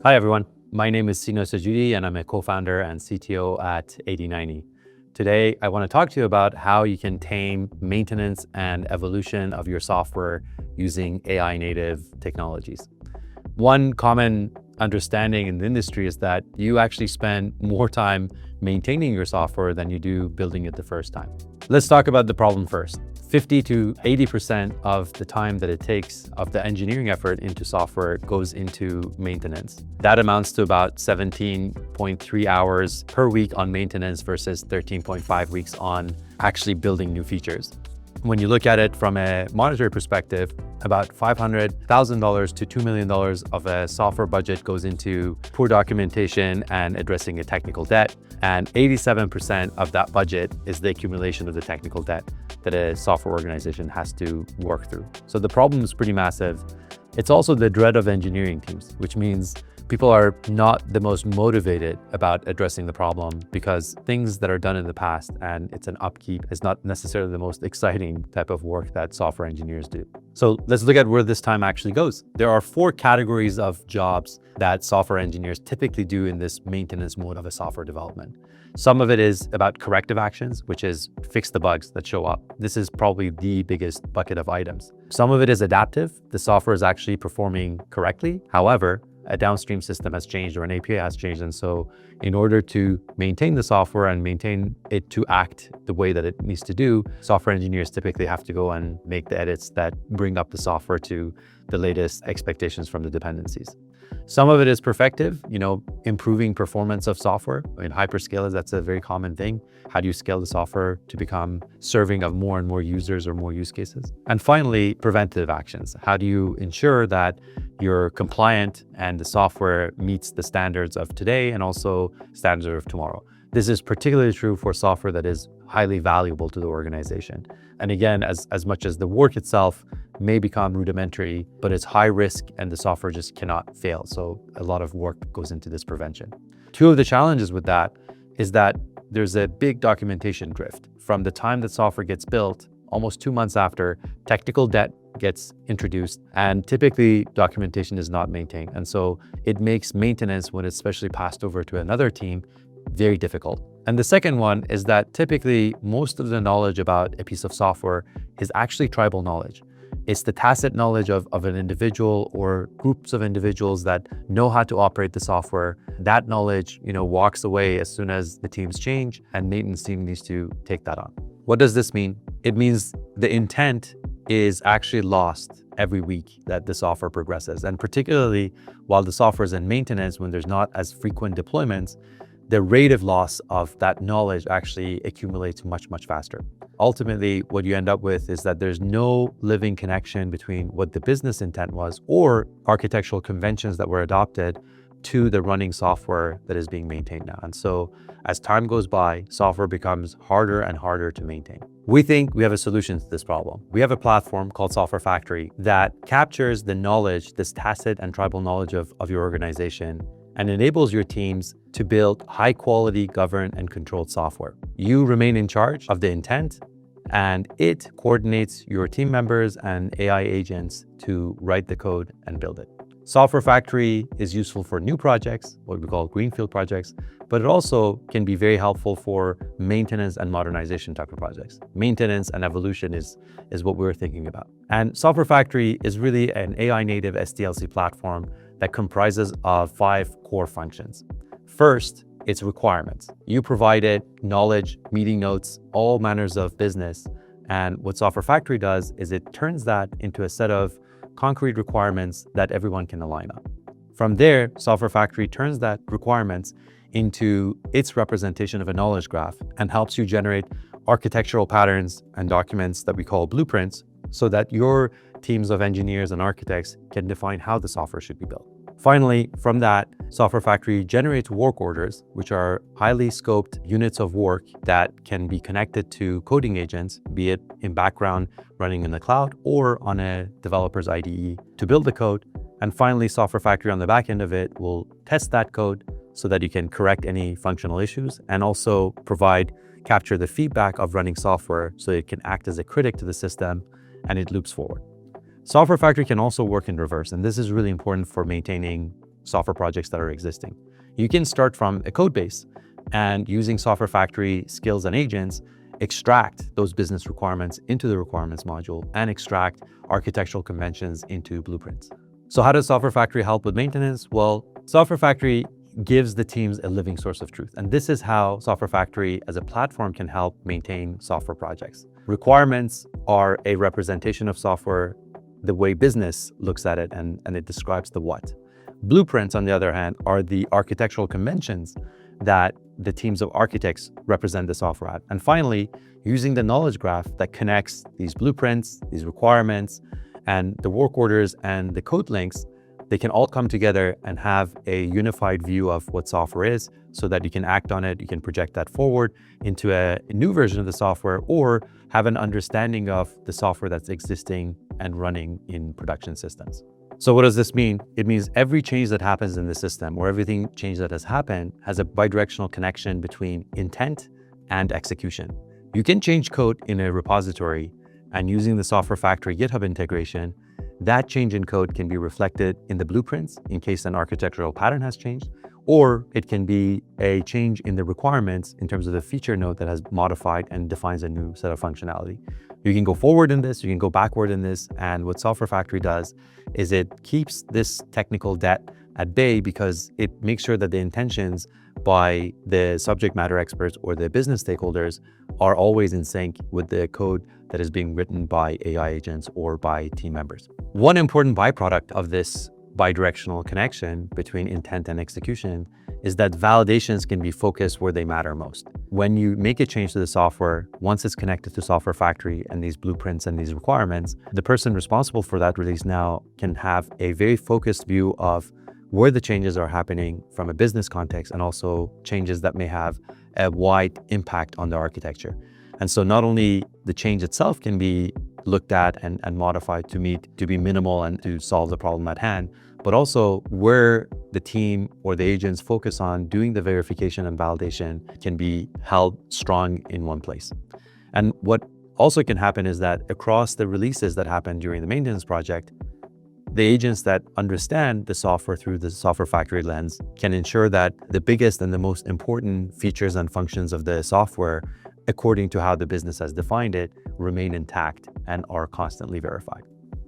Hi everyone, my name is Sina Sojoodi and I'm a co-founder and CTO at 8090. Today, I want to talk to you about how you can tame maintenance and evolution of your software using AI native technologies. One common understanding in the industry is that you actually spend more time maintaining your software than you do building it the first time. Let's talk about the problem first. 50 to 80% of the time that it takes of the engineering effort into software goes into maintenance. That amounts to about 17.3 hours per week on maintenance versus 13.5 weeks on actually building new features. When you look at it from a monetary perspective, about $500,000 to $2 million of a software budget goes into poor documentation and addressing a technical debt. And 87% of that budget is the accumulation of the technical debt that a software organization has to work through. So the problem is pretty massive. It's also the dread of engineering teams, which means people are not the most motivated about addressing the problem because things that are done in the past and it's an upkeep is not necessarily the most exciting type of work that software engineers do. So let's look at where this time actually goes. There are 4 categories of jobs that software engineers typically do in this maintenance mode of a software development. Some of it is about corrective actions, which is fix the bugs that show up. This is probably the biggest bucket of items. Some of it is adaptive. The software is actually performing correctly. However, a downstream system has changed or an API has changed. And so in order to maintain the software and maintain it to act the way that it needs to do, software engineers typically have to go and make the edits that bring up the software to the latest expectations from the dependencies. Some of it is perfective, improving performance of software. In hyperscalers, that's a very common thing. How do you scale the software to become serving of more and more users or more use cases? And finally, preventative actions. How do you ensure that you're compliant and the software meets the standards of today and also standards of tomorrow? This is particularly true for software that is highly valuable to the organization. And again, as much as the work itself may become rudimentary, but it's high risk and the software just cannot fail. So a lot of work goes into this prevention. 2 of the challenges with that is that there's a big documentation drift. From the time that software gets built, almost 2 months after, technical debt gets introduced and typically documentation is not maintained. And so it makes maintenance, when it's especially passed over to another team, very difficult. And the second one is that typically most of the knowledge about a piece of software is actually tribal knowledge. It's the tacit knowledge of an individual or groups of individuals that know how to operate the software. That knowledge, walks away as soon as the teams change and maintenance team needs to take that on. What does this mean? It means the intent is actually lost every week that the software progresses. And particularly while the software is in maintenance, when there's not as frequent deployments, the rate of loss of that knowledge actually accumulates much, much faster. Ultimately, what you end up with is that there's no living connection between what the business intent was or architectural conventions that were adopted to the running software that is being maintained now. And so as time goes by, software becomes harder and harder to maintain. We think we have a solution to this problem. We have a platform called Software Factory that captures the knowledge, this tacit and tribal knowledge of your organization, and enables your teams to build high quality, governed and controlled software. You remain in charge of the intent and it coordinates your team members and AI agents to write the code and build it. Software Factory is useful for new projects, what we call greenfield projects, but it also can be very helpful for maintenance and modernization type of projects. Maintenance and evolution is what we're thinking about. And Software Factory is really an AI native SDLC platform that comprises of 5 core functions. First, it's requirements. You provided knowledge, meeting notes, all manners of business. And what Software Factory does is it turns that into a set of concrete requirements that everyone can align on. From there, Software Factory turns that requirements into its representation of a knowledge graph and helps you generate architectural patterns and documents that we call blueprints so that your teams of engineers and architects can define how the software should be built. Finally, from that, Software Factory generates work orders, which are highly scoped units of work that can be connected to coding agents, be it in background running in the cloud or on a developer's IDE to build the code. And finally, Software Factory on the back end of it will test that code so that you can correct any functional issues and also capture the feedback of running software so it can act as a critic to the system and it loops forward. Software Factory can also work in reverse, and this is really important for maintaining software projects that are existing. You can start from a code base and using Software Factory skills and agents, extract those business requirements into the requirements module and extract architectural conventions into blueprints. So how does Software Factory help with maintenance? Well, Software Factory gives the teams a living source of truth. And this is how Software Factory as a platform can help maintain software projects. Requirements are a representation of software, the way business looks at it, and it describes the what. Blueprints, on the other hand, are the architectural conventions that the teams of architects represent the software at. And finally, using the knowledge graph that connects these blueprints, these requirements, and the work orders and the code links, they can all come together and have a unified view of what software is so that you can act on it, you can project that forward into a new version of the software or have an understanding of the software that's existing and running in production systems. So what does this mean? It means every change that happens in the system or everything change that has happened has a bidirectional connection between intent and execution. You can change code in a repository and using the Software Factory GitHub integration, that change in code can be reflected in the blueprints in case an architectural pattern has changed, or it can be a change in the requirements in terms of the feature node that has modified and defines a new set of functionality. You can go forward in this, you can go backward in this, and what Software Factory does is it keeps this technical debt at bay because it makes sure that the intentions by the subject matter experts or the business stakeholders are always in sync with the code that is being written by AI agents or by team members. One important byproduct of this bidirectional connection between intent and execution is that validations can be focused where they matter most. When you make a change to the software, once it's connected to Software Factory and these blueprints and these requirements, the person responsible for that release now can have a very focused view of where the changes are happening from a business context and also changes that may have a wide impact on the architecture. And so not only the change itself can be looked at and modified to be minimal and to solve the problem at hand, but also where the team or the agents focus on doing the verification and validation can be held strong in one place. And what also can happen is that across the releases that happen during the maintenance project, the agents that understand the software through the Software Factory lens can ensure that the biggest and the most important features and functions of the software, according to how the business has defined it, remain intact and are constantly verified.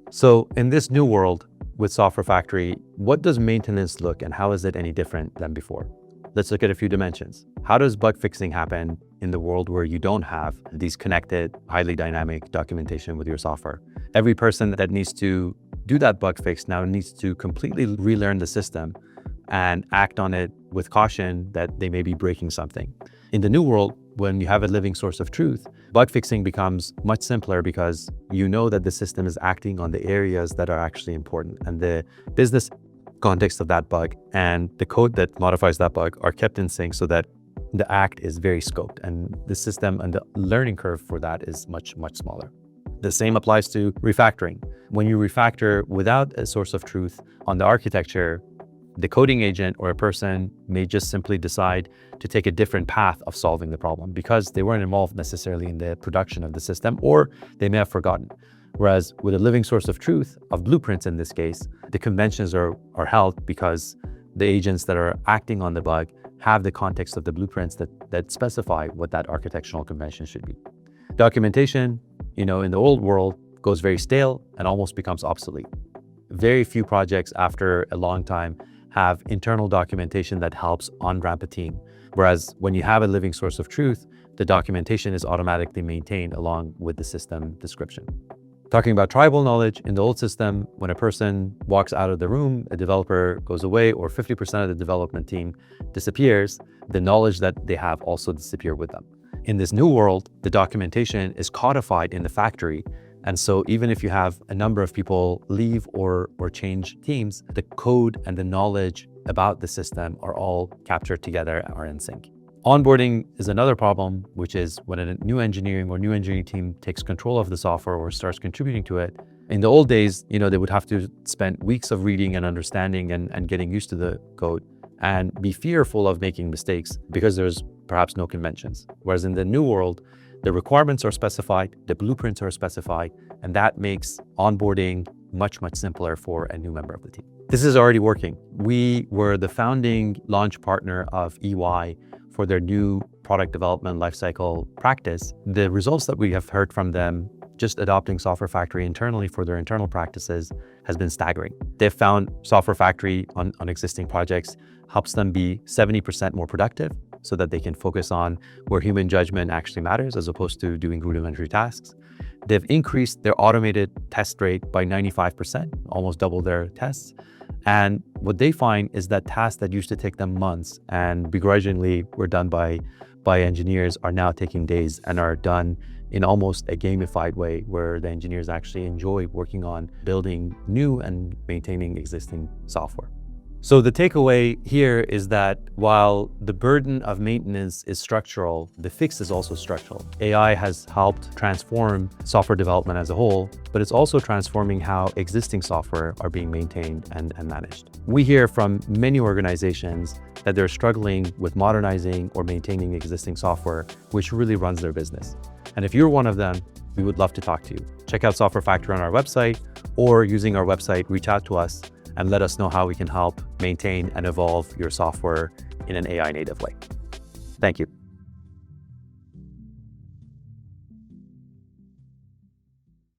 So in this new world with Software Factory, what does maintenance look and how is it any different than before? Let's look at a few dimensions. How does bug fixing happen in the world where you don't have these connected, highly dynamic documentation with your software? Every person that needs to do that bug fix now needs to completely relearn the system and act on it with caution that they may be breaking something. In the new world, when you have a living source of truth, bug fixing becomes much simpler because you know that the system is acting on the areas that are actually important, and the business context of that bug and the code that modifies that bug are kept in sync so that the act is very scoped and the system and the learning curve for that is much, much smaller. The same applies to refactoring. When you refactor without a source of truth on the architecture, the coding agent or a person may just simply decide to take a different path of solving the problem because they weren't involved necessarily in the production of the system, or they may have forgotten. Whereas with a living source of truth, of blueprints in this case, the conventions are held because the agents that are acting on the bug have the context of the blueprints that specify what that architectural convention should be. Documentation, in the old world, goes very stale and almost becomes obsolete. Very few projects after a long time have internal documentation that helps on-ramp a team. Whereas when you have a living source of truth, the documentation is automatically maintained along with the system description. Talking about tribal knowledge, in the old system, when a person walks out of the room, a developer goes away, or 50% of the development team disappears, the knowledge that they have also disappears with them. In this new world, the documentation is codified in the factory. And so even if you have a number of people leave or change teams, the code and the knowledge about the system are all captured together, are in sync. Onboarding is another problem, which is when a new engineering team takes control of the software or starts contributing to it. In the old days, they would have to spend weeks of reading and understanding and getting used to the code and be fearful of making mistakes because there's perhaps no conventions. Whereas in the new world, the requirements are specified, the blueprints are specified, and that makes onboarding much, much simpler for a new member of the team. This is already working. We were the founding launch partner of EY for their new product development lifecycle practice. The results that we have heard from them just adopting Software Factory internally for their internal practices has been staggering. They've found Software Factory on existing projects helps them be 70% more productive so that they can focus on where human judgment actually matters as opposed to doing rudimentary tasks. They've increased their automated test rate by 95%, almost double their tests. And what they find is that tasks that used to take them months and begrudgingly were done by engineers are now taking days and are done in almost a gamified way where the engineers actually enjoy working on building new and maintaining existing software. So the takeaway here is that while the burden of maintenance is structural, the fix is also structural. AI has helped transform software development as a whole, but it's also transforming how existing software are being maintained and managed. We hear from many organizations that they're struggling with modernizing or maintaining existing software, which really runs their business. And if you're one of them, we would love to talk to you. Check out Software Factory on our website, or using our website, reach out to us and let us know how we can help maintain and evolve your software in an AI native way. Thank you.